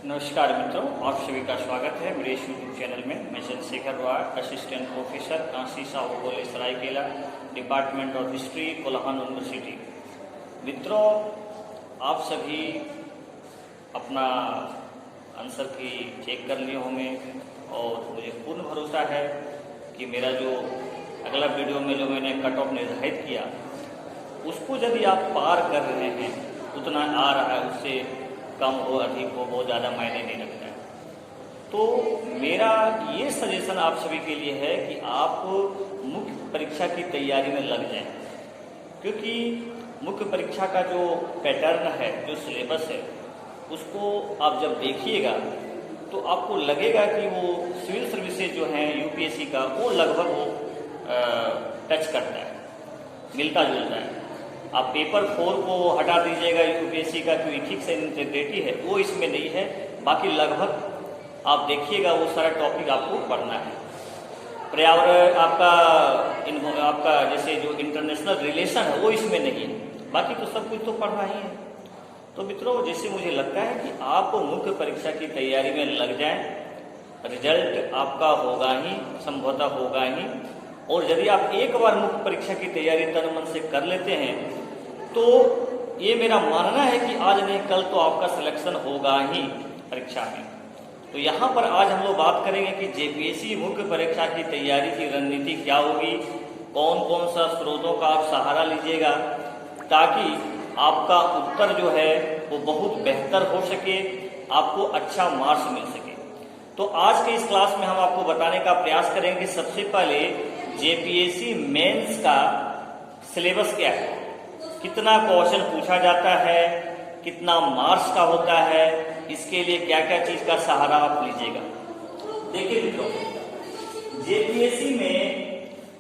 नमस्कार मित्रों, आप सभी का स्वागत है मेरे इस यूट्यूब चैनल में। मैं Chandrashekhar Roy, assistant professor Kansi Sahu college Saraikela, department of history, Kolhan university. मित्रों, आप सभी अपना आंसर की चेक कर लिए होंगे और मुझे पूर्ण भरोसा है कि मेरा जो अगला वीडियो में जो मैंने कट ऑफ निर्धारित किया उसको यदि आप पार कर रहे हैं, उतना आ रहा है, उससे कम हो अधिक हो बहुत ज़्यादा मायने नहीं रखता है। तो मेरा ये सजेशन आप सभी के लिए है कि आप मुख्य परीक्षा की तैयारी में लग जाएं, क्योंकि मुख्य परीक्षा का जो पैटर्न है, जो सिलेबस है, उसको आप जब देखिएगा तो आपको लगेगा कि वो सिविल सर्विसेज जो हैं यूपीएससी का, वो लगभग वो टच करता है, मिलता जुलता है। आप पेपर 4 को हटा दीजिएगा यूपीएससी का, जो इथिक्स एंड इंटीग्रिटी है वो इसमें नहीं है, बाकी लगभग आप देखिएगा वो सारा टॉपिक आपको पढ़ना है। पर्यावरण आपका जैसे जो इंटरनेशनल रिलेशन है वो इसमें नहीं है, बाकी तो सब कुछ तो पढ़ना ही है। तो मित्रों, जैसे मुझे लगता है कि आप मुख्य परीक्षा की तैयारी में लग जाएं, रिजल्ट आपका होगा ही, संभवतः होगा ही। और यदि आप एक बार मुख्य परीक्षा की तैयारी तन मन से कर लेते हैं तो ये मेरा मानना है कि आज नहीं कल तो आपका सिलेक्शन होगा ही परीक्षा में। तो यहाँ पर आज हम लोग बात करेंगे कि जेपीएससी मुख्य परीक्षा की तैयारी की रणनीति क्या होगी, कौन कौन सा स्रोतों का आप सहारा लीजिएगा ताकि आपका उत्तर जो है वो बहुत बेहतर हो सके, आपको अच्छा मार्क्स मिल सके। तो आज के इस क्लास में हम आपको बताने का प्रयास करेंगे सबसे पहले जेपीएससी मेंस का सिलेबस क्या है, कितना क्वेश्चन पूछा जाता है, कितना मार्क्स का होता है, इसके लिए क्या क्या चीज का सहारा आप लीजिएगा। देखिए मित्रों, जेपीएससी में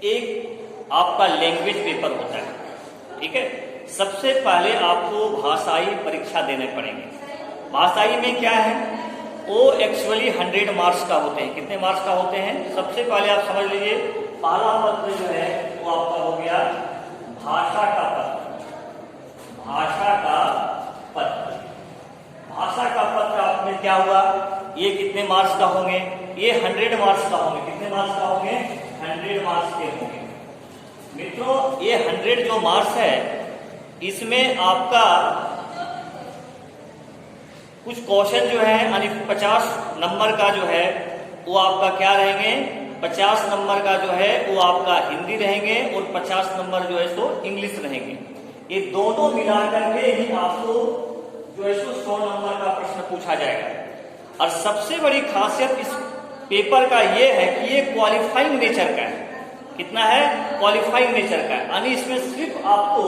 एक आपका लैंग्वेज पेपर होता है, ठीक है। सबसे पहले आपको भाषाई परीक्षा देने पड़ेंगे। भाषाई में क्या है, वो एक्चुअली 100 मार्क्स का होते हैं। कितने मार्क्स का होते हैं, सबसे पहले आप समझ लीजिए, पहला पत्र जो है वो आपका हो गया भाषा का पत्र। भाषा का पत्र, भाषा का पत्र आपने क्या हुआ, ये कितने मार्क्स का होंगे, ये 100 मार्क्स का होंगे। कितने मार्क्स का होंगे, 100 मार्क्स के होंगे। मित्रों, ये 100 जो मार्क्स है, इसमें आपका कुछ क्वेश्चन जो है यानी 50 नंबर का जो है वो आपका क्या रहेंगे, 50 नंबर का जो है वो आपका हिंदी रहेंगे और 50 नंबर जो है सो इंग्लिश रहेंगे। ये दोनों मिलाकर के ही आपको जो है सो 100 नंबर का प्रश्न पूछा जाएगा। और सबसे बड़ी खासियत इस पेपर का ये है कि ये क्वालिफाइंग नेचर का है। कितना है, क्वालिफाइंग नेचर का है, यानी इसमें सिर्फ आपको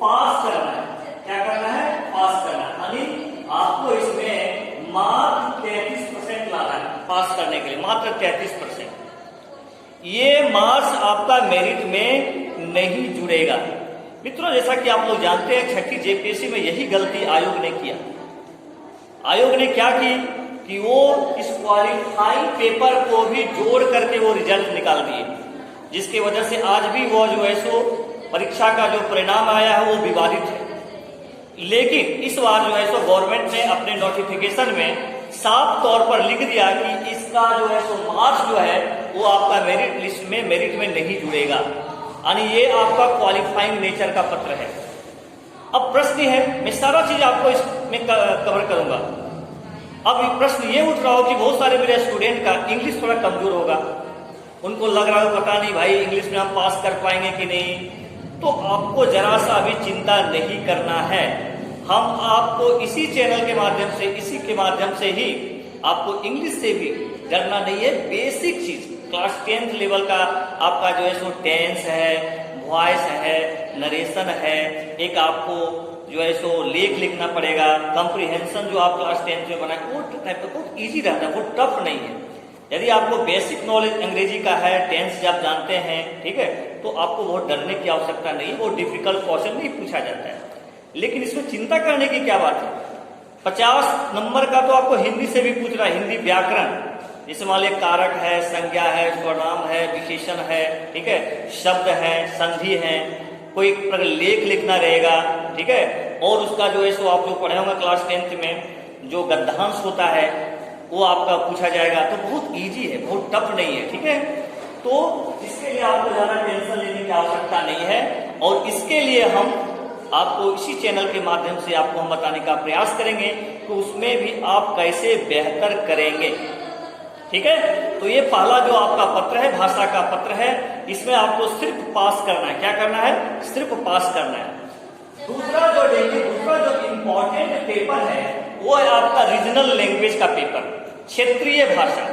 पास करना है। क्या करना है, पास करना है, यानी आपको इसमें मात्र 33% लाना है पास करने के लिए, मात्र 33%। ये मार्क्स आपका मेरिट में नहीं जुड़ेगा। मित्रों, जैसा कि आप लोग जानते हैं, छठी जेपीएससी में यही गलती आयोग ने किया। आयोग ने क्या की कि वो इस क्वालिफाइंग पेपर को भी जोड़ करके वो रिजल्ट निकाल दिए, जिसकी वजह से आज भी वो जो है सो परीक्षा का जो परिणाम आया है वो विवादित है। लेकिन इस बार जो है सो गवर्नमेंट ने अपने नोटिफिकेशन में साफ तौर पर लिख दिया कि इसका जो है सो मार्क्स जो है वो आपका मेरिट लिस्ट में, मेरिट में नहीं जुड़ेगा, यानी ये आपका क्वालिफाइंग नेचर का पत्र है। अब प्रश्न है, मैं सारा चीज आपको इसमें कवर करूंगा। अब प्रश्न ये उठ रहा हो कि बहुत सारे मेरे स्टूडेंट का इंग्लिश थोड़ा कमजोर होगा, उनको लग रहा हो पता नहीं भाई इंग्लिश में हम पास कर पाएंगे कि नहीं। तो आपको जरा सा भी चिंता नहीं करना है। हम आपको इसी चैनल के माध्यम से, इसी के माध्यम से ही आपको इंग्लिश से भी डरना नहीं है। बेसिक चीज क्लास 10th लेवल का आपका जो है सो टेंस है, वॉइस है, नरेशन है, एक आपको जो है सो लेख लिखना पड़ेगा, कंप्रीहेंशन जो आप क्लास 10th में बनाए वो टाइप का बहुत ईजी रहता है, वो टफ नहीं है। यदि आपको बेसिक नॉलेज अंग्रेजी का है, टेंस जब जानते हैं, ठीक है, तो आपको बहुत डरने की आवश्यकता नहीं, वो डिफिकल्ट क्वेश्चन नहीं पूछा जाता है। लेकिन इसमें चिंता करने की क्या बात है, 50 नंबर का तो आपको हिंदी से भी पूछ रहा है, हिंदी व्याकरण, जैसे मान लीजिए कारक है, संज्ञा है, सर्वनाम है, विशेषण है, ठीक है, शब्द है, संधि है, कोई लेख लिखना रहेगा, ठीक है। और उसका जो है सो आप लोग पढ़े होंगे क्लास 10th में जो गद्यांश होता है वो आपका पूछा जाएगा। तो बहुत इजी है, बहुत टफ नहीं है, ठीक है। तो इसके लिए आपको ज्यादा टेंशन लेने की आवश्यकता नहीं है, और इसके लिए हम आपको इसी चैनल के माध्यम से आपको हम बताने का प्रयास करेंगे कि उसमें भी आप कैसे बेहतर करेंगे, ठीक है। तो ये पहला जो आपका पत्र है, भाषा का पत्र है, इसमें आपको सिर्फ पास करना है। क्या करना है? सिर्फ पास करना है। दूसरा जो इंपॉर्टेंट पेपर है वो है आपका रीजनल लैंग्वेज का पेपर, क्षेत्रीय भाषा।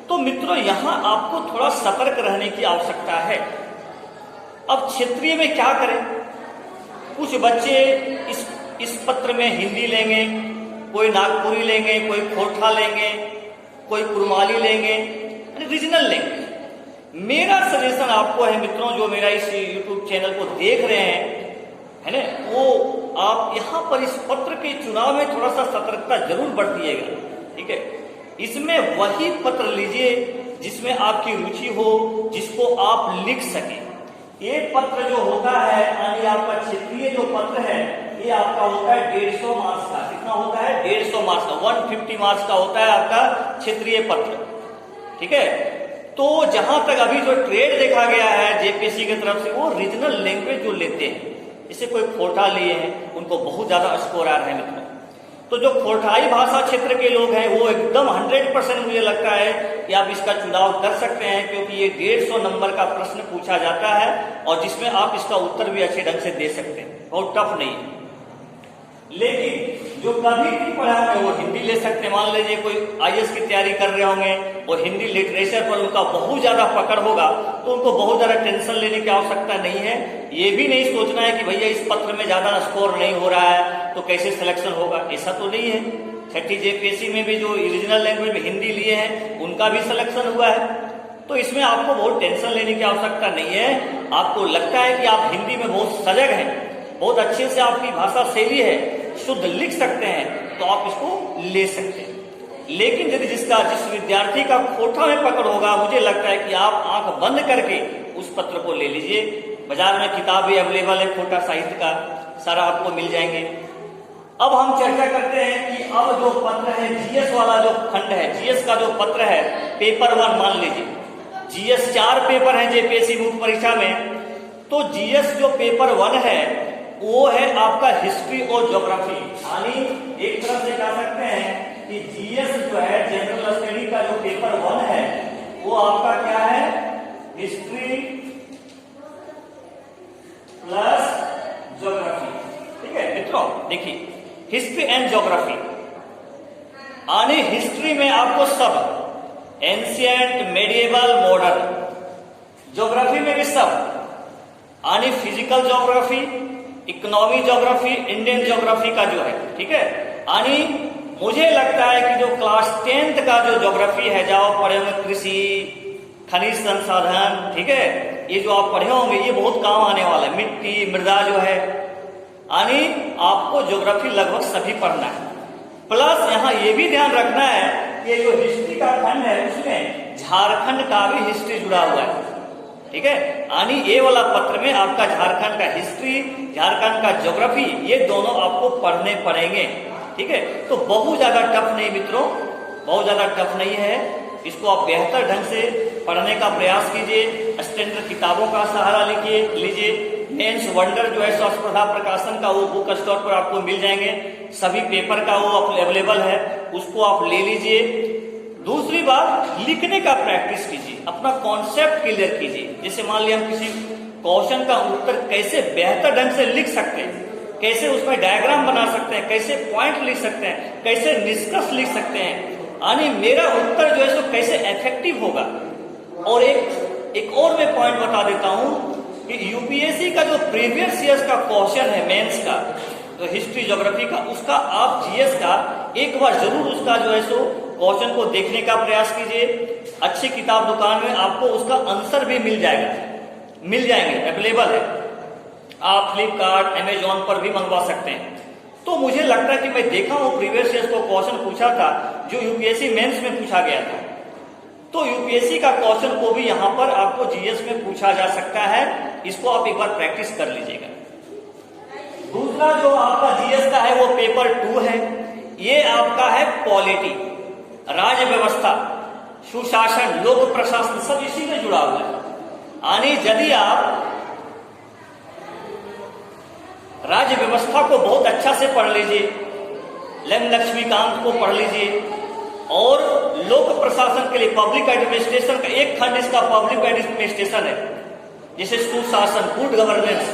तो मित्रों यहां आपको थोड़ा सतर्क रहने की आवश्यकता है। अब क्षेत्रीय में क्या करें? कुछ बच्चे इस पत्र में हिंदी लेंगे, कोई नागपुरी लेंगे, कोई खोरठा लेंगे, कोई कुरमाली लेंगे, रीजनल लैंग्वेज। मेरा सजेशन आपको है मित्रों, जो मेरा इस YouTube चैनल को देख रहे हैं, है ना, वो आप यहाँ पर इस पत्र के चुनाव में थोड़ा सा सतर्कता जरूर बरतिएगा, ठीक है। इसमें वही पत्र लीजिए जिसमें आपकी रुचि हो, जिसको आप लिख सके। ये पत्र जो होता है, यानी आपका क्षेत्रीय जो पत्र है, ये आपका होता है 150 मार्क्स का। कितना होता है? 150 मार्क्स का, 150 मार्क्स का होता है आपका क्षेत्रीय पत्र, ठीक है। तो जहां तक अभी जो ट्रेड देखा गया है जेपीएससी की तरफ से, वो रीजनल लैंग्वेज जो लेते हैं, जैसे कोई खोरठा लिए हैं, उनको बहुत ज्यादा स्कोर आ रहे हैं मित्रों। तो जो खोरठाई भाषा क्षेत्र के लोग हैं, वो एकदम 100% मुझे लगता है कि आप इसका चुनाव कर सकते हैं, क्योंकि ये 150 नंबर का प्रश्न पूछा जाता है और जिसमें आप इसका उत्तर भी अच्छे ढंग से दे सकते हैं, बहुत टफ नहीं है। लेकिन जो कभी नहीं पढ़ा है वो हिंदी ले सकते हैं। मान लीजिए कोई आईएएस की तैयारी कर रहे होंगे और हिंदी लिटरेचर पर उनका बहुत ज्यादा पकड़ होगा, तो उनको बहुत ज्यादा टेंशन लेने की आवश्यकता नहीं है। ये भी नहीं सोचना है कि भैया इस पत्र में ज्यादा स्कोर नहीं हो रहा है तो कैसे सिलेक्शन होगा, ऐसा तो नहीं है। छठी जेपीएससी में भी जो रीजनल लैंग्वेज में हिंदी लिए हैं उनका भी सिलेक्शन हुआ है। तो इसमें आपको बहुत टेंशन लेने की आवश्यकता नहीं है। आपको लगता है कि आप हिंदी में बहुत सजग हैं, बहुत अच्छे से आपकी भाषा शैली है, शुद्ध लिख सकते हैं, तो आप इसको ले सकते हैं। लेकिन यदि जिस विद्यार्थी का खोरठा में पकड़ होगा, मुझे लगता है कि आप आंख बंद करके उस पत्र को ले लीजिए। बाजार में किताब भी अवेलेबल है, खोटा साहित्य का सारा आपको मिल जाएंगे। अब हम चर्चा करते हैं कि अब जो पत्र है, जीएस वाला जो खंड है, जीएस का जो पत्र है, पेपर 1 मान लीजिए। जीएस 4 पेपर है जेपीएससी मुख्य परीक्षा में। तो जीएस जो पेपर 1 है वो है आपका हिस्ट्री और ज्योग्राफी। यानी एक तरफ से कह सकते हैं कि जीएस जो है जनरल स्टडी का जो पेपर 1 है वो आपका क्या है? हिस्ट्री प्लस ज्योग्राफी, ठीक है मित्रों। देखिए हिस्ट्री एंड ज्योग्राफी, यानी हिस्ट्री में आपको सब एंशिएंट, मेडिएवल, मॉडर्न, ज्योग्राफी में भी सब, यानी physical geography, economy geography, Indian geography का जो है, ठीक है। यानी मुझे लगता है कि जो क्लास 10th का जो ज्योग्राफी है, जो आप पढ़े होंगे, कृषि, खनिज संसाधन, ठीक है, ये जो आप पढ़े होंगे ये बहुत काम आने वाला है। मिट्टी, मृदा जो है, यानी आपको ज्योग्राफी लगभग सभी पढ़ना है। प्लस यहाँ ये भी ध्यान रखना है कि जो हिस्ट्री का खंड है उसमें झारखंड का भी हिस्ट्री जुड़ा हुआ है, ठीक है। यानी ये वाला पत्र में आपका झारखंड का हिस्ट्री, झारखंड का ज्योग्राफी, ये दोनों आपको पढ़ने पड़ेंगे, ठीक है। तो बहुत ज्यादा टफ नहीं मित्रों, बहुत ज्यादा टफ नहीं है। इसको आप बेहतर ढंग से पढ़ने का प्रयास कीजिए। स्टैंडर्ड किताबों का सहारा लीजिए। मेंस वंडर जो है स्पर्धा प्रकाशन का, वो बुक स्टोर पर आपको मिल जाएंगे। सभी पेपर का वो अवेलेबल है, उसको आप ले लीजिए। दूसरी बात, लिखने का प्रैक्टिस कीजिए, अपना कॉन्सेप्ट क्लियर कीजिए। जैसे मान लिया हम किसी क्वेश्चन का उत्तर कैसे बेहतर ढंग से लिख सकते हैं, कैसे उसमें डायग्राम बना सकते हैं, कैसे पॉइंट लिख सकते हैं, कैसे निष्कर्ष लिख सकते हैं, यानी मेरा उत्तर जो है सो कैसे इफेक्टिव होगा। और एक और मैं पॉइंट बता देता हूं कि यूपीएससी का जो प्रीवियस ईयर्स का क्वेश्चन है, मेंस का, तो हिस्ट्री ज्योग्राफी का, उसका आप जीएस का एक बार जरूर उसका जो है सो क्वेश्चन को देखने का प्रयास कीजिए। अच्छी किताब दुकान में आपको उसका आंसर भी मिल जाएंगे, अवेलेबल है। आप फ्लिपकार्ट, अमेजॉन पर भी मंगवा सकते हैं। तो मुझे लगता है कि मैं देखा हूं प्रीवियस ईयर्स को क्वेश्चन पूछा था जो यूपीएससी मेंस में पूछा गया था। तो यूपीएससी का क्वेश्चन को भी यहाँ पर आपको जीएस में पूछा जा सकता है। इसको आप एक बार प्रैक्टिस कर लीजिएगा। दूसरा जो आपका जीएस का है वो पेपर 2 है। ये आपका है पॉलिटी, राज्य व्यवस्था, सुशासन, लोक प्रशासन, सब इसी में जुड़ा हुआ है। यानी यदि आप राज्य व्यवस्था को बहुत अच्छा से पढ़ लीजिए, लक्ष्मीकांत को पढ़ लीजिए, और लोक प्रशासन के लिए पब्लिक एडमिनिस्ट्रेशन का एक खंड इसका पब्लिक एडमिनिस्ट्रेशन है, जैसे सुशासन, गुड गवर्नेंस।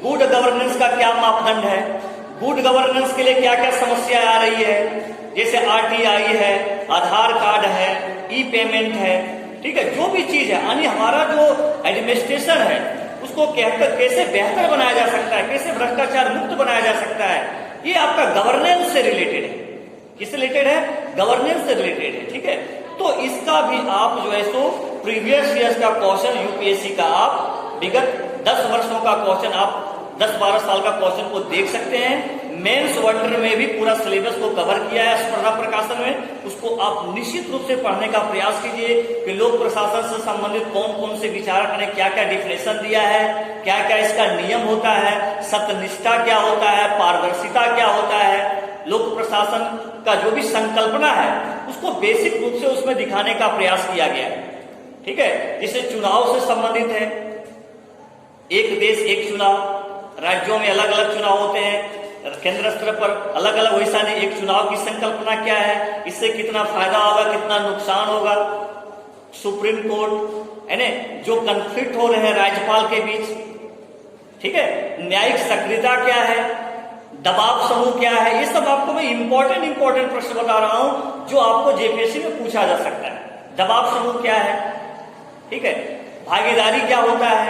गुड गवर्नेंस का क्या मापदंड है, गुड गवर्नेंस के लिए क्या क्या समस्या आ रही है, जैसे आरटीआई है, आधार कार्ड है, ई पेमेंट है, ठीक है, जो भी चीज है, यानी हमारा जो एडमिनिस्ट्रेशन है उसको कैसे बेहतर बनाया जा सकता है, कैसे भ्रष्टाचार मुक्त बनाया जा सकता है, ये आपका गवर्नेंस से रिलेटेड है। किससे रिलेटेड है? गवर्नेंस से रिलेटेड है, ठीक है। तो इसका भी आप जो है सो प्रीवियस ईयर्स का क्वेश्चन यूपीएससी का आप विगत 10 वर्षों का क्वेश्चन, आप 10-12 साल का क्वेश्चन को देख सकते हैं। मेंस वंडर में भी पूरा सिलेबस को कवर किया है स्पर्धा प्रकाशन में, उसको आप निश्चित रूप से पढ़ने का प्रयास कीजिए कि लोक प्रशासन से संबंधित कौन कौन से विचारक ने क्या क्या डिफिनेशन दिया है, क्या क्या इसका नियम होता है, सत्यनिष्ठा क्या होता है, पारदर्शिता क्या होता है, लोक प्रशासन का जो भी संकल्पना है उसको बेसिक रूप से उसमें दिखाने का प्रयास किया गया है, ठीक है। जिसे चुनाव से संबंधित है, एक देश एक चुनाव, राज्यों में अलग अलग चुनाव होते हैं, केंद्र स्तर पर अलग अलग, वैसा नहीं, एक चुनाव की संकल्पना क्या है, इससे कितना फायदा होगा, कितना नुकसान होगा, सुप्रीम कोर्ट है ना, जो कन्फ्लिक्ट हो रहे हैं राज्यपाल के बीच, ठीक है, न्यायिक सक्रियता क्या है, दबाव समूह क्या है, ये सब आपको मैं इंपॉर्टेंट प्रश्न बता रहा हूं जो आपको जेपीएससी में पूछा जा सकता है। दबाव समूह क्या है, ठीक है, भागीदारी क्या होता है।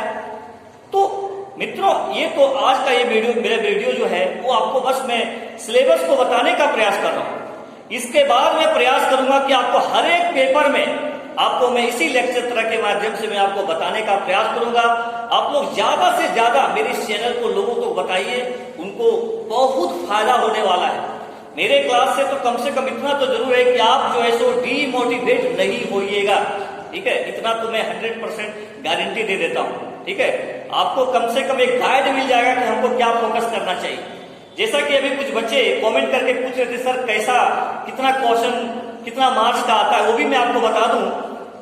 तो मित्रों, ये तो आज का ये मेरा वीडियो जो है वो आपको बस मैं सिलेबस को बताने का प्रयास कर रहा हूं। इसके बाद मैं प्रयास करूंगा कि आपको हर एक पेपर में आपको मैं इसी लेक्चर तरह के माध्यम से मैं आपको बताने का प्रयास करूंगा। आप लोग ज्यादा से ज्यादा मेरे इस चैनल को लोगों को बताइए, उनको बहुत फायदा होने वाला है। मेरे क्लास से तो कम इतना तो जरूर है कि आप जो है सो डीमोटिवेट नहीं होइएगा, ठीक है, इतना तो मैं 100% गारंटी दे देता हूं, ठीक है। आपको कम से कम एक गाइड मिल जाएगा कि हमको क्या फोकस करना चाहिए। जैसा कि अभी कुछ बच्चे कमेंट करके पूछ रहे थे, सर कैसा, कितना क्वेश्चन, कितना मार्क्स का आता है, वो भी मैं आपको बता दूं।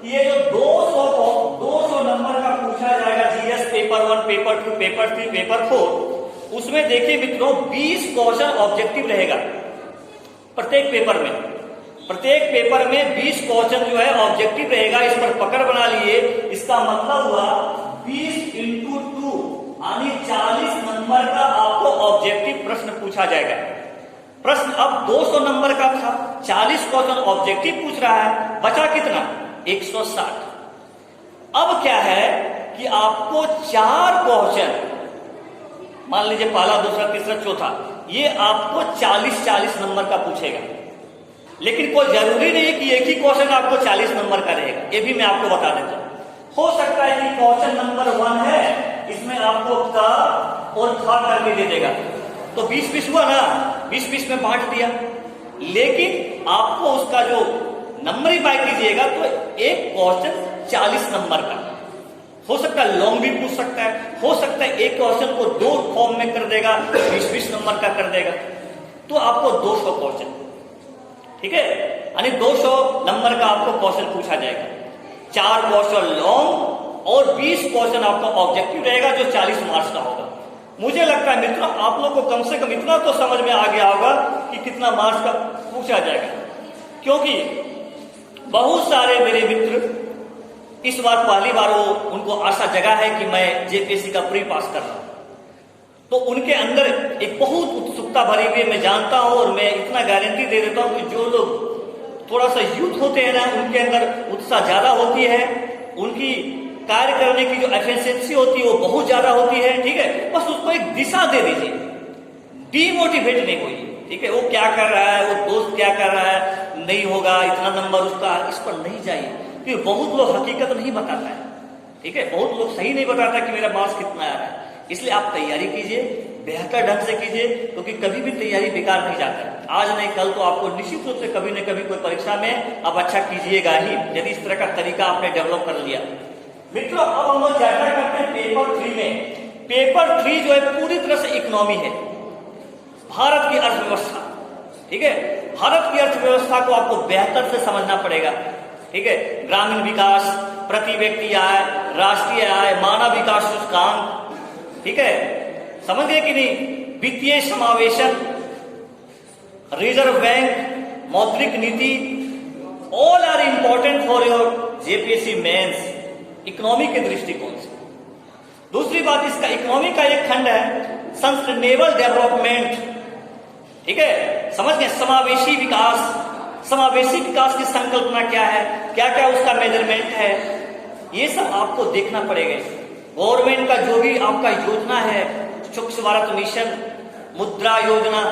ये जो 200 नंबर का पूछा जाएगा GS paper 1, paper 2, paper 3, paper 4, उसमें देखिए मित्रों 20 क्वेश्चन ऑब्जेक्टिव रहेगा प्रत्येक पेपर में। प्रत्येक पेपर में 20 क्वेश्चन जो है ऑब्जेक्टिव रहेगा। इस पर पकड़ बना लिए, इसका मतलब हुआ 20 × 2 यानी 40 नंबर का आपको ऑब्जेक्टिव प्रश्न पूछा जाएगा। प्रश्न अब 200 नंबर का था, 40 क्वेश्चन ऑब्जेक्टिव पूछ रहा है, बचा कितना? 160। अब क्या है कि आपको 4 क्वेश्चन, मान लीजिए पहला, दूसरा, तीसरा, चौथा, ये आपको 40 नंबर का पूछेगा। लेकिन कोई जरूरी नहीं है कि एक ही क्वेश्चन आपको 40 नंबर का रहेगा, ये भी मैं आपको बता देता हूं। हो सकता है कि क्वेश्चन नंबर 1 है, इसमें आपको का और था करके दे देगा, तो 20-20 हुआ ना, 20-20 में बांट दिया। लेकिन आपको उसका जो नंबर ही बाय कीजिएगा तो एक क्वेश्चन 40 नंबर का हो सकता है, लॉन्ग भी पूछ सकता है, हो सकता है एक क्वेश्चन को 2 फॉर्म में कर देगा, 20-20 नंबर का कर देगा, तो आपको 200 क्वेश्चन, ठीक है, यानी 200 नंबर का आपको क्वेश्चन पूछा जाएगा। 4 क्वेश्चन लॉन्ग और 20 क्वेश्चन आपका ऑब्जेक्टिव रहेगा जो 40 मार्क्स का होगा। मुझे लगता है मित्रों आप लोग को कम से कम इतना तो समझ में आ गया होगा कि कितना मार्क्स का पूछा जाएगा, क्योंकि बहुत सारे मेरे मित्र इस बार पहली बार उनको आशा जगा है कि मैं जेपीएससी का प्री पास कर रहा हूं, तो उनके अंदर एक बहुत उत्सुकता भरी हुई मैं जानता हूं, और मैं इतना गारंटी दे देता हूं कि जो लोग थोड़ा सा यूथ होते हैं ना, उनके अंदर उत्साह ज्यादा होती है, उनकी कार्य करने की जो एफिशिएंसी होती है वो बहुत ज्यादा होती है, ठीक है। बस उसको एक दिशा दे दीजिए, डीमोटिवेट नहीं होइए, ठीक है। वो क्या कर रहा है, वो दोस्त क्या कर रहा है, नहीं होगा इतना नंबर उसका, इस पर नहीं जाइए, क्योंकि बहुत लोग हकीकत नहीं बताता है, ठीक है, बहुत लोग सही नहीं बताता कि मेरा मार्क्स कितना आ रहा है। इसलिए आप तैयारी कीजिए, बेहतर ढंग से कीजिए, क्योंकि कभी भी तैयारी बेकार नहीं जाता है। आज नहीं कल तो आपको निश्चित रूप से कभी न कभी कोई परीक्षा में आप अच्छा कीजिएगा ही, यदि इस तरह का तरीका आपने डेवलप कर लिया। मित्रों अब हम लोग चर्चा करते हैं पेपर 3 में। पेपर 3 जो है पूरी तरह से इकोनॉमी है, भारत की अर्थव्यवस्था, ठीक है। भारत की अर्थव्यवस्था को आपको बेहतर से समझना पड़ेगा। ठीक है, ग्रामीण विकास, प्रति व्यक्ति आय, राष्ट्रीय आय, मानव विकास सूचकांक, ठीक है, समझ गए कि नहीं, वित्तीय समावेशन, रिजर्व बैंक, मौद्रिक नीति, all are important for your JPSC mains economy के दृष्टिकोण से। दूसरी बात, इसका इकोनॉमी का एक खंड है सस्टेनेबल डेवलपमेंट। ठीक है, समझ गए, समावेशी विकास। समावेशी विकास की संकल्पना क्या है, क्या क्या उसका मेजरमेंट है, ये सब आपको देखना पड़ेगा। गवर्नमेंट का जो भी आपका योजना है, स्वच्छ भारत मिशन, मुद्रा योजना,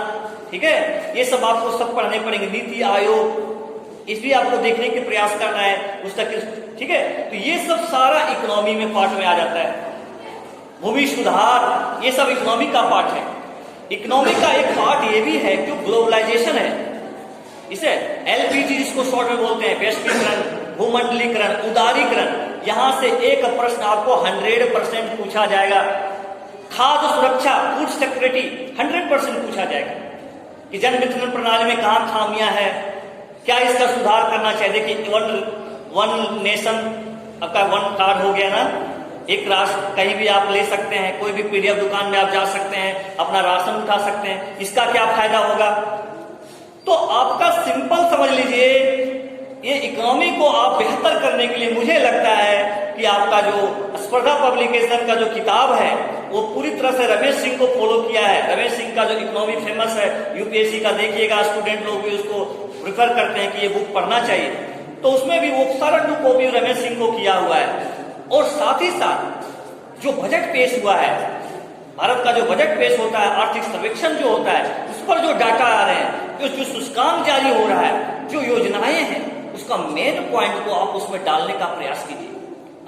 ठीक है, ये सब आपको सब पढ़ने पड़ेंगे। नीति आयोग, इस भी आपको देखने के प्रयास करना है उसका किस, ठीक है, तो ये सब सारा इकोनॉमी में पार्ट में आ जाता है। भूमि सुधार, ये सब इकोनॉमी का पार्ट है। इकोनॉमी का एक पार्ट ये भी है जो ग्लोबलाइजेशन है, इसे एलपीजी जिसको शॉर्ट में बोलते हैं, वैश्वीकरण, भूमंडलीकरण, उदारीकरण। यहां से एक प्रश्न आपको 100% पूछा जाएगा। खाद्य सुरक्षा, फूड सिक्योरिटी 100% पूछा जाएगा कि जन वितरण प्रणाली में कहां खामियां हैं, क्या इसका सुधार करना चाहिए। देखिए, वन नेशन, आपका वन कार्ड हो गया ना, एक राशन कहीं भी आप ले सकते हैं, कोई भी पीडीएफ दुकान में आप जा सकते हैं, अपना राशन उठा सकते हैं। इसका क्या फायदा होगा, तो आपका सिंपल समझ लीजिए, ये इकोनॉमी को आप बेहतर करने के लिए मुझे लगता है कि आपका जो स्पर्धा पब्लिकेशन का जो किताब है वो पूरी तरह से रमेश सिंह को फॉलो किया है। रमेश सिंह का जो इकोनॉमी फेमस है यूपीएससी का, देखिएगा, स्टूडेंट लोग भी उसको प्रिफर करते हैं कि ये बुक पढ़ना चाहिए, तो उसमें भी वो सारा टू कॉपी रमेश सिंह को किया हुआ है। और साथ ही साथ जो बजट पेश हुआ है, भारत का जो बजट पेश होता है, आर्थिक सर्वेक्षण जो होता है, उस पर जो डाटा आ रहे हैं, जो सूचकांक जारी हो रहा है, जो योजनाएं हैं, उसका मेन पॉइंट को आप उसमें डालने का प्रयास कीजिए।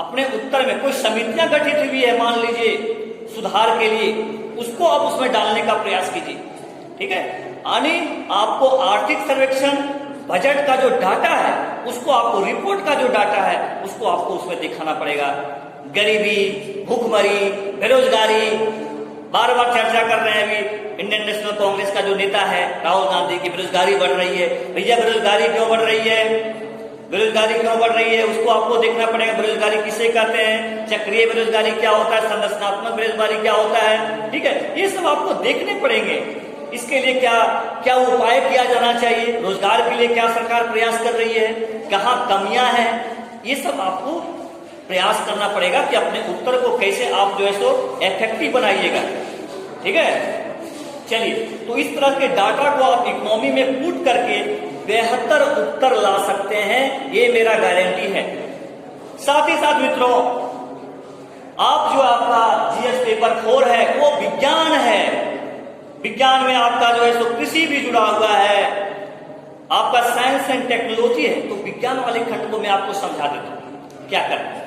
अपने उत्तर में कोई समितियां गठित हुई है, मान लीजिए सुधार के लिए, उसको आप उसमें डालने का प्रयास कीजिए। ठीक है, यानी आपको आर्थिक सर्वेक्षण, बजट का जो डाटा है, उसको आपको, रिपोर्ट का जो डाटा है, उसको आपको उसमें दिखाना पड़ेगा। गरीबी, भूखमरी, बेरोजगारी, बार बार चर्चा कर रहे हैं अभी इंडियन नेशनल कांग्रेस का जो नेता है राहुल गांधी की, बेरोजगारी बढ़ रही है। भैया बेरोजगारी क्यों बढ़ रही है, बेरोजगारी क्यों बढ़ रही है, उसको आपको देखना पड़ेगा। बेरोजगारी किसे कहते हैं, चक्रीय बेरोजगारी क्या होता है, संरचनात्मक बेरोजगारी क्या होता है, ठीक है, ये सब आपको देखने पड़ेंगे। इसके लिए क्या क्या उपाय किया जाना चाहिए, रोजगार के लिए क्या सरकार प्रयास कर रही है, कहाँ कमियां हैं, ये सब आपको प्रयास करना पड़ेगा कि अपने उत्तर को कैसे आप जो है सो इफेक्टिव बनाइएगा। ठीक है, चलिए, तो इस तरह के डाटा को आप इकोनॉमी में पुट करके बेहतर उत्तर ला सकते हैं, ये मेरा गारंटी है। साथ ही साथ मित्रों, आप जो आपका जीएस पेपर 4 है वो विज्ञान है। विज्ञान में आपका जो है सो कृषि भी जुड़ा हुआ है, आपका साइंस एंड टेक्नोलॉजी है। तो विज्ञान वाले खंड को मैं आपको समझा देता हूं क्या करना है।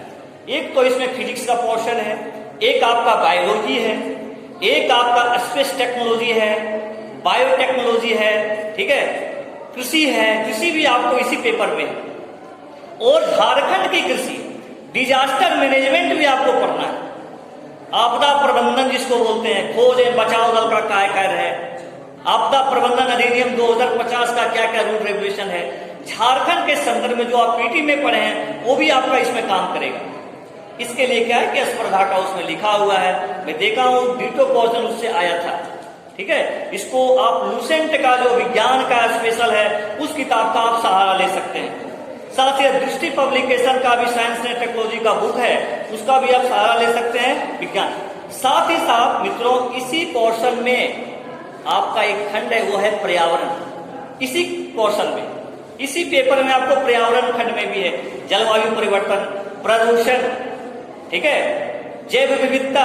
एक तो इसमें फिजिक्स का पोर्शन है, एक आपका बायोलॉजी है, एक आपका स्पेस टेक्नोलॉजी है, बायोटेक्नोलॉजी है, ठीक है, कृषि है, कृषि भी आपको इसी पेपर में है। और झारखंड की कृषि, डिजास्टर मैनेजमेंट भी आपको पढ़ना है। आपदा प्रबंधन जिसको बोलते हैं, खोज एवं बचाव दल का क्या कार्य है, आपदा प्रबंधन अधिनियम 2050 का क्या क्या रूल रेगुलेशन है, झारखंड के संदर्भ में जो आप पीटी में पढ़े हैं वो भी आपका इसमें काम करेगा। इसके लिए क्या है कि स्पर्धा का उसमें लिखा हुआ है, मैं देखा हूं डीटो क्वेश्चन उससे आया था। ठीक है, इसको आप लूसेंट का जो विज्ञान का स्पेशल है उस किताब का आप सहारा ले सकते हैं। साथ ही दृष्टि पब्लिकेशन का भी साइंस एंड टेक्नोलॉजी का बुक है, उसका भी आप सहारा ले सकते हैं, विज्ञान। साथ ही साथ मित्रों, इसी पोर्शन में आपका एक खंड है वो है पर्यावरण। इसी पोर्शन में, इसी पेपर में आपको पर्यावरण खंड में भी है जलवायु परिवर्तन, प्रदूषण, ठीक है, जैव विविधता,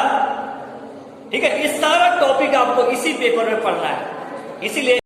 ठीक है, ये सारा टॉपिक आपको इसी पेपर में पढ़ना है। इसीलिए